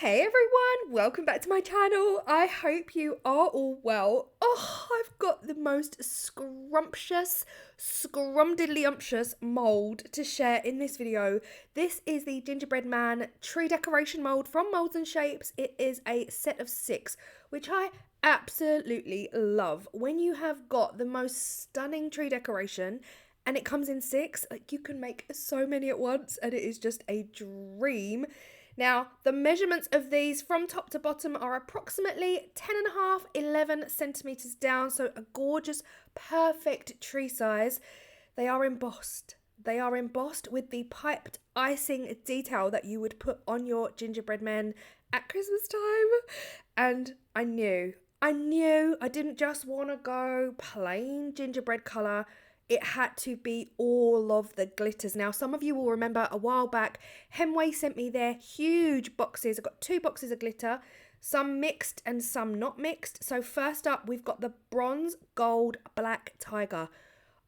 Hey everyone, welcome back to my channel. I hope you are all well. Oh, I've got the most scrumdiddlyumptious mould to share in this video. This is the Gingerbread Man tree decoration mould from Moulds and Shapes. It is a set of 6, which I absolutely love. When you have got the most stunning tree decoration and it comes in 6, like you can make so many at once and it is just a dream. Now, the measurements of these from top to bottom are approximately 10.5, 11 centimetres down, so a gorgeous, perfect tree size. They are embossed. They are embossed with the piped icing detail that you would put on your gingerbread men at Christmas time. And I knew I didn't just want to go plain gingerbread colour. It had to be all of the glitters. Now, some of you will remember a while back, Hemway sent me their huge boxes. I've got 2 boxes of glitter, some mixed and some not mixed. So first up, we've got the bronze, gold, black tiger.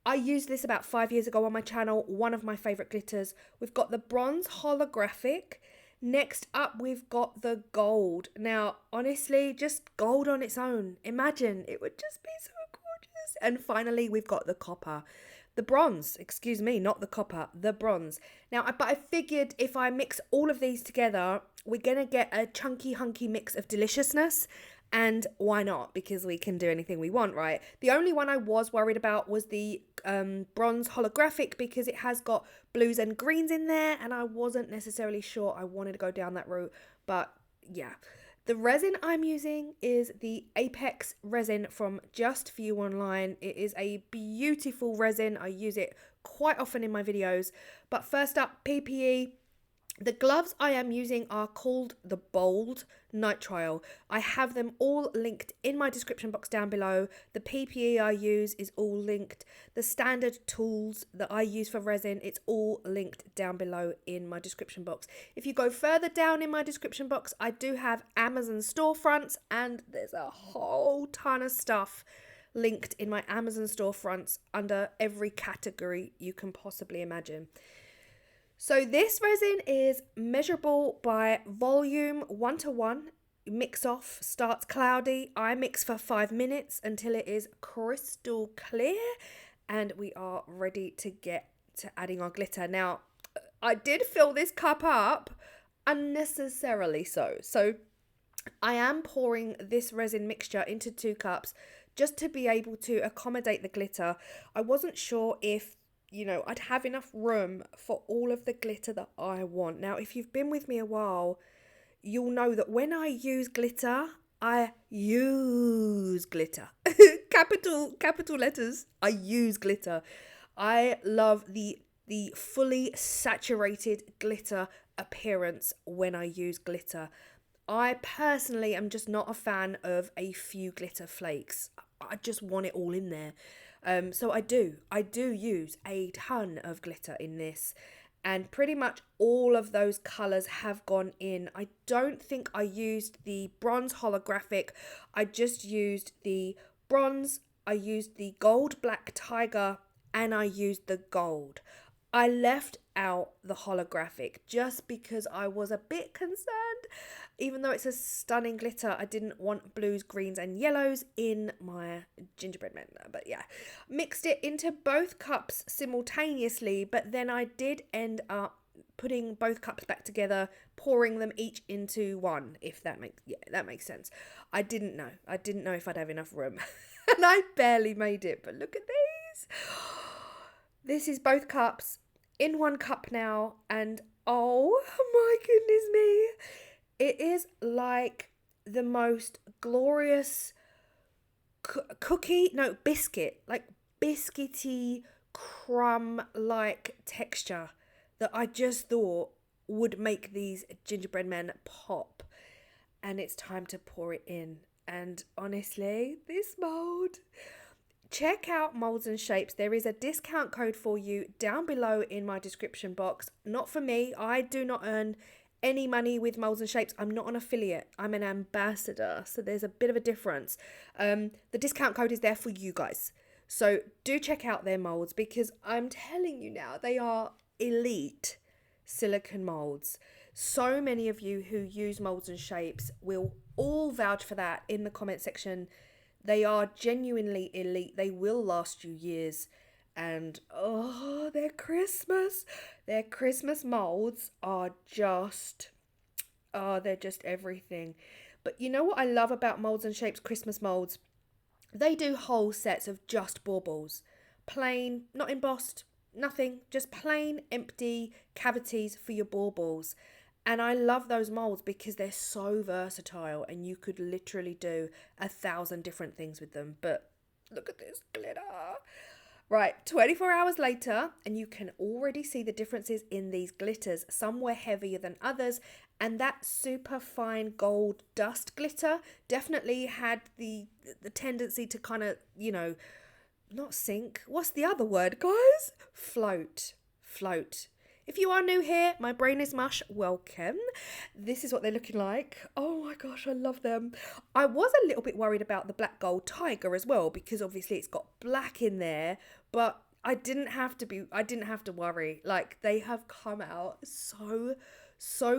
I used this about 5 years ago on my channel, one of my favourite glitters. We've got the bronze holographic. Next up, we've got the gold. Now, honestly, just gold on its own. Imagine, it would just be so gorgeous. And finally, we've got the copper. The bronze, excuse me, not the copper, the bronze. Now, but I figured if I mix all of these together, we're going to get a chunky, hunky mix of deliciousness. And why not? Because we can do anything we want, right? The only one I was worried about was the bronze holographic because it has got blues and greens in there. And I wasn't necessarily sure I wanted to go down that route. But yeah. The resin I'm using is the Apex resin from Just For You Online. It is a beautiful resin. I use it quite often in my videos. But first up, PPE. The gloves I am using are called the Bold Nitrile. I have them all linked in my description box down below. The PPE I use is all linked. The standard tools that I use for resin, it's all linked down below in my description box. If you go further down in my description box, I do have Amazon storefronts and there's a whole ton of stuff linked in my Amazon storefronts under every category you can possibly imagine. So this resin is measurable by volume 1:1. Mix off, starts cloudy. I mix for 5 minutes until it is crystal clear and we are ready to get to adding our glitter. Now, I did fill this cup up unnecessarily so. So I am pouring this resin mixture into 2 cups just to be able to accommodate the glitter. I wasn't sure if I'd have enough room for all of the glitter that I want. Now, if you've been with me a while, you'll know that when I use glitter, I use glitter. capital letters, I use glitter. I love the fully saturated glitter appearance when I use glitter. I personally am just not a fan of a few glitter flakes. I just want it all in there. So I do use a ton of glitter in this and pretty much all of those colours have gone in. I don't think I used the bronze holographic. I just used the bronze, I used the gold black tiger and I used the gold. I left out the holographic just because I was a bit concerned. Even though it's a stunning glitter, I didn't want blues, greens and yellows in my gingerbread men. But yeah, mixed it into both cups simultaneously, but then I did end up putting both cups back together, pouring them each into one, if that makes sense. I didn't know if I'd have enough room and I barely made it, but look at these. This is both cups in 1 cup now, and oh my goodness me, it is like the most glorious biscuit, like biscuity crumb-like texture that I just thought would make these gingerbread men pop. And it's time to pour it in. And honestly, this mold, check out Moulds and Shapes. There is a discount code for you down below in my description box. Not for me. I do not earn any money with Moulds and Shapes. I'm not an affiliate. I'm an ambassador. So there's a bit of a difference. The discount code is there for you guys. So do check out their molds because I'm telling you now, they are elite silicone molds. So many of you who use molds and shapes will all vouch for that in the comment section. They are genuinely elite. They will last you years. And oh, their Christmas molds are just, oh, they're just everything. But you know what I love about molds and shapes Christmas molds? They do whole sets of just baubles. Plain, not embossed, nothing, just plain empty cavities for your baubles. And I love those molds because they're so versatile and you could literally do 1,000 different things with them. But look at this glitter. Right, 24 hours later, and you can already see the differences in these glitters. Some were heavier than others, and that super fine gold dust glitter definitely had the tendency to kind of, you know, not sink. What's the other word, guys? Float. If you are new here, my brain is mush, welcome. This is what they're looking like. Oh my gosh, I love them. I was a little bit worried about the black gold tiger as well, because obviously it's got black in there, but I didn't have to worry. Like, they have come out so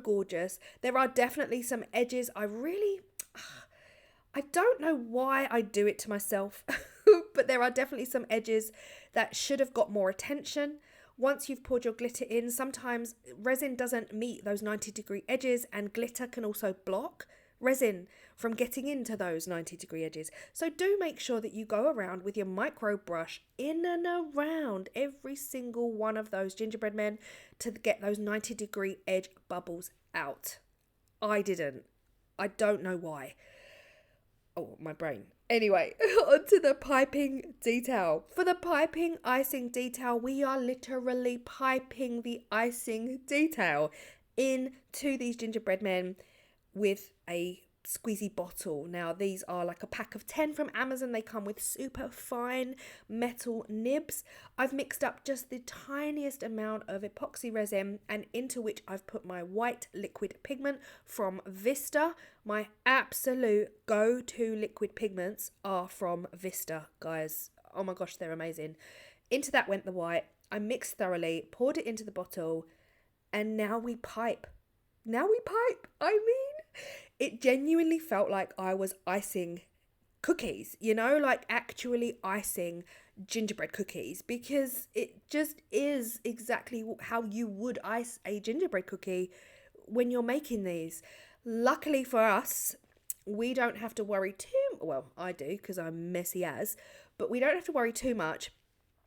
gorgeous. There are definitely some edges I don't know why I do it to myself, but there are definitely some edges that should have got more attention. Once you've poured your glitter in, sometimes resin doesn't meet those 90-degree edges, and glitter can also block resin from getting into those 90-degree edges. So do make sure that you go around with your micro brush in and around every single one of those gingerbread men to get those 90-degree edge bubbles out. I didn't. I don't know why. Oh, my brain. Anyway, onto the piping detail. For the piping icing detail, we are literally piping the icing detail into these gingerbread men with a squeezy bottle. Now, these are like a pack of 10 from Amazon. They come with super fine metal nibs. I've mixed up just the tiniest amount of epoxy resin, and into which I've put my white liquid pigment from Vista. My absolute go-to liquid pigments are from Vista, guys. Oh my gosh, they're amazing. Into that went the white. I mixed thoroughly, poured it into the bottle, and now we pipe. I mean, it genuinely felt like I was icing cookies, you know, like actually icing gingerbread cookies, because it just is exactly how you would ice a gingerbread cookie when you're making these. Luckily for us, we don't have to worry well, I do because I'm messy as, but we don't have to worry too much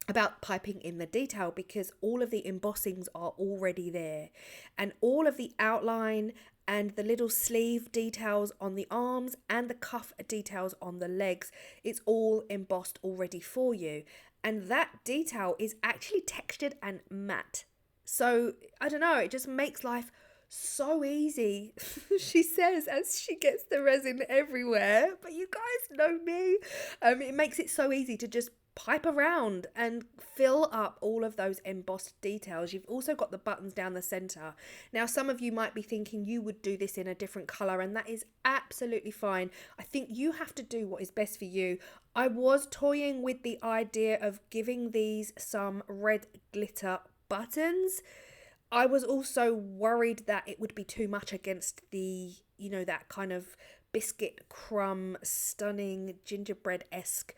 about piping in the detail, because all of the embossings are already there, and all of the outline and the little sleeve details on the arms and the cuff details on the legs, it's all embossed already for you, and that detail is actually textured and matte. So I don't know, it just makes life so easy, she says as she gets the resin everywhere, but you guys know me. It makes it so easy to just pipe around and fill up all of those embossed details. You've also got the buttons down the center. Now, some of you might be thinking you would do this in a different color, and that is absolutely fine. I think you have to do what is best for you. I was toying with the idea of giving these some red glitter buttons. I was also worried that it would be too much against the, you know, that kind of biscuit crumb, stunning gingerbread-esque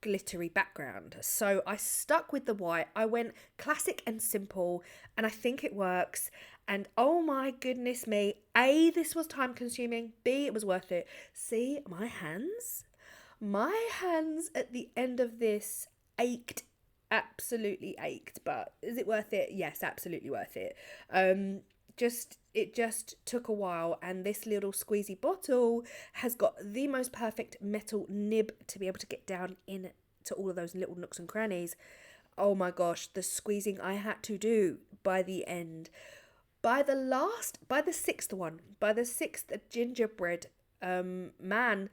glittery background. So I stuck with the white. I went classic and simple, and I think it works. And oh my goodness me, A, this was time consuming, B, it was worth it. See, my hands at the end of this ached, absolutely ached, but is it worth it? Yes, absolutely worth it. It just took a while, and this little squeezy bottle has got the most perfect metal nib to be able to get down in to all of those little nooks and crannies. Oh my gosh, the squeezing I had to do by the end. By the sixth gingerbread man,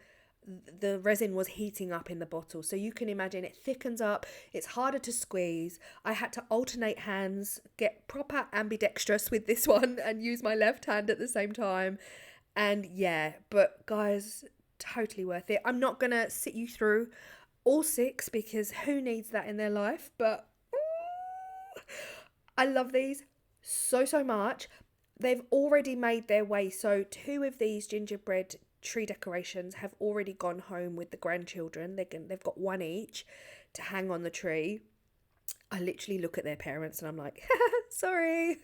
the resin was heating up in the bottle, so you can imagine it thickens up, it's harder to squeeze. I had to alternate hands, get proper ambidextrous with this one and use my left hand at the same time. And yeah, but guys, totally worth it. I'm not gonna sit you through all 6 because who needs that in their life, but ooh, I love these so much. they've already made their way. So 2 of these gingerbread tree decorations have already gone home with the grandchildren. They've got 1 each to hang on the tree. I literally look at their parents and I'm like, sorry.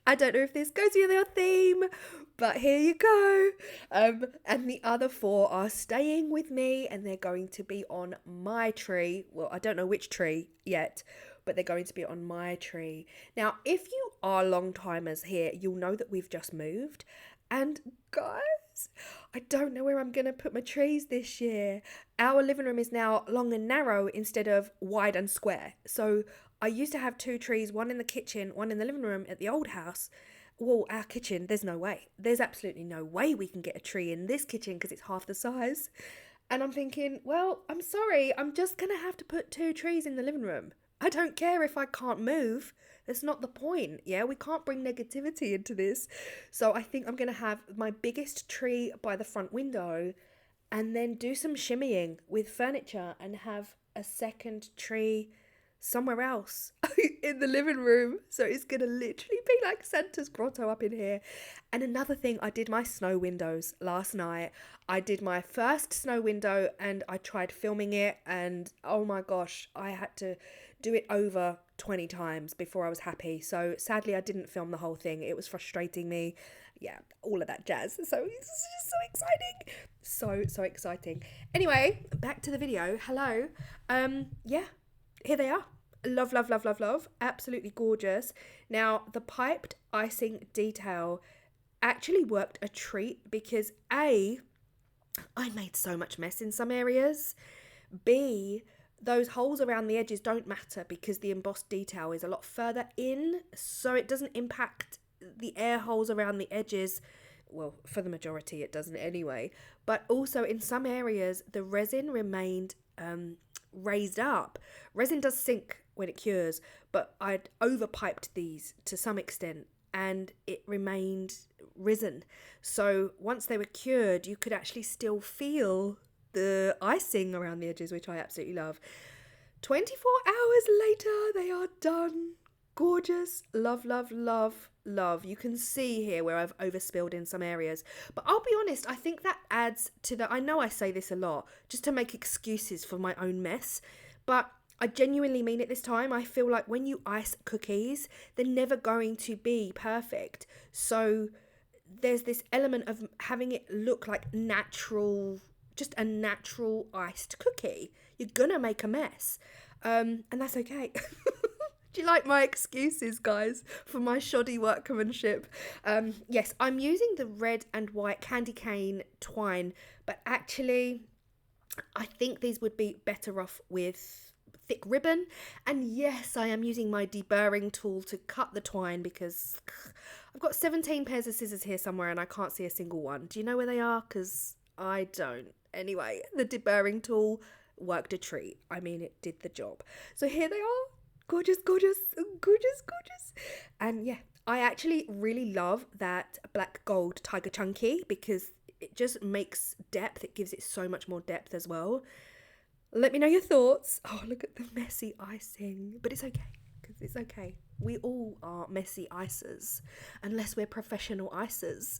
I don't know if this goes with your theme, but here you go. And the other 4 are staying with me, and they're going to be on my tree. Well, I don't know which tree yet, but they're going to be on my tree. Now, if you are long timers here, you'll know that we've just moved. And guys, I don't know where I'm going to put my trees this year. Our living room is now long and narrow instead of wide and square. So I used to have 2 trees, one in the kitchen, one in the living room at the old house. Well, our kitchen, there's no way. There's absolutely no way we can get a tree in this kitchen because it's half the size. And I'm thinking, well, I'm sorry, I'm just going to have to put 2 trees in the living room. I don't care if I can't move. That's not the point. Yeah, we can't bring negativity into this. So I think I'm going to have my biggest tree by the front window and then do some shimmying with furniture and have a second tree somewhere else in the living room. So it's going to literally be like Santa's grotto up in here. And another thing, I did my snow windows last night. I did my first snow window and I tried filming it, and oh my gosh, I had to do it over 20 times before I was happy. So sadly I didn't film the whole thing. It was frustrating me. Yeah, all of that jazz. So it's just so exciting. So exciting. Anyway, back to the video. Hello. Yeah, here they are. Love, love, love, love, love. Absolutely gorgeous. Now, the piped icing detail actually worked a treat because A, I made so much mess in some areas. B, those holes around the edges don't matter because the embossed detail is a lot further in, so it doesn't impact the air holes around the edges. Well, for the majority it doesn't anyway. But also in some areas, the resin remained raised up. Resin does sink when it cures, but I'd overpiped these to some extent and it remained risen. So once they were cured, you could actually still feel the icing around the edges, which I absolutely love. 24 hours later, they are done. Gorgeous. Love, love, love, love. You can see here where I've overspilled in some areas. But I'll be honest, I think that adds to the... I know I say this a lot, just to make excuses for my own mess. But I genuinely mean it this time. I feel like when you ice cookies, they're never going to be perfect. So there's this element of having it look like natural... just a natural iced cookie. You're gonna make a mess, and that's okay. Do you like my excuses, guys, for my shoddy workmanship? Yes, I'm using the red and white candy cane twine, but actually I think these would be better off with thick ribbon. And yes, I am using my deburring tool to cut the twine because I've got 17 pairs of scissors here somewhere and I can't see a single one. Do you know where they are? Because I don't. Anyway, the deburring tool worked a treat. I mean, it did the job. So here they are. Gorgeous, gorgeous, gorgeous, gorgeous. And yeah, I actually really love that black gold tiger chunky because it just makes depth. It gives it so much more depth as well. Let me know your thoughts. Oh, look at the messy icing. But it's okay, because it's okay. We all are messy icers, unless we're professional icers.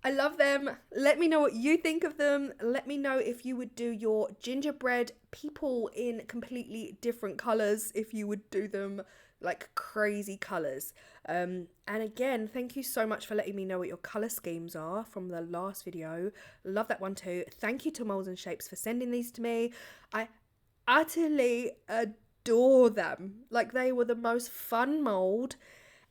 I love them. Let me know what you think of them. Let me know if you would do your gingerbread people in completely different colours, if you would do them like crazy colours. And again, thank you so much for letting me know what your colour schemes are from the last video. Love that one too. Thank you to Moulds and Shapes for sending these to me. I utterly adore them. Like, they were the most fun mould.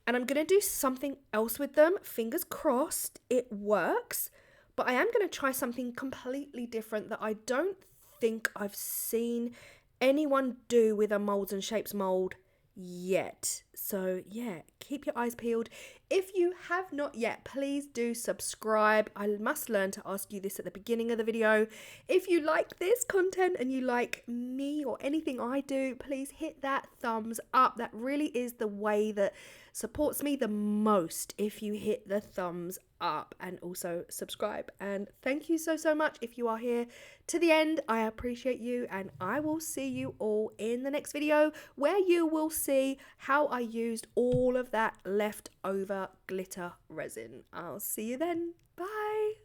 And I'm going to do something else with them. Fingers crossed it works. But I am going to try something completely different that I don't think I've seen anyone do with a Moulds and Shapes mould yet. So yeah, keep your eyes peeled. If you have not yet, please do subscribe. I must learn to ask you this at the beginning of the video. If you like this content and you like me or anything I do, please hit that thumbs up. That really is the way that supports me the most, if you hit the thumbs up and also subscribe. And thank you so much if you are here to the end. I appreciate you, and I will see you all in the next video, where you will see how I used all of that leftover glitter resin. I'll see you then. Bye.